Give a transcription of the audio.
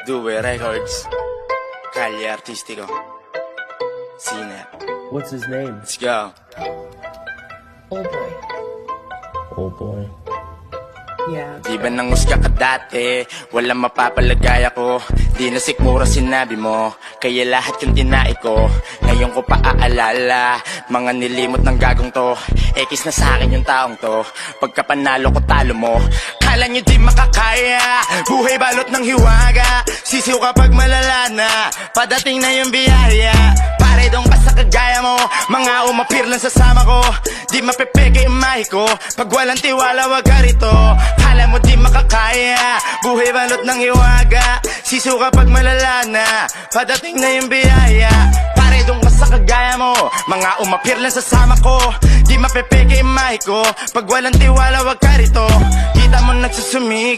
Due Records, Calle Artistico, Cine. What's his name? Let's go. Oh boy. Oh boy. Yeah. Di ba nangusga ka dati? Walang mapapalagay ako. Di na sikmura sinabi mo. Kaya lahat yung tinai ko ngayon ko paaalala. Mga nilimot ng gagong to. Ekis na sa'kin yung taong to. Pagka panalo ko talo mo. Kala nyo di makakaya. Buhay balot ng hiwaga. Sisiw kapag malala na. Padating na yung biyaya. Pare dong ka sa kagaya mo. Mga umapir lang sasama ko. Di mapepeke imahe ko. Pag walang tiwala wag ka rito. Kala mo di makakaya. Buhay balot ng hiwaga. Sisiw kapag malala na. Padating na yung biyaya. Pare dong ka sa kagaya mo. Mga umapir lang sasama ko. Di mapepeke imahe ko. Pag walang tiwala wag ka rito. Kita mo nagsusumig.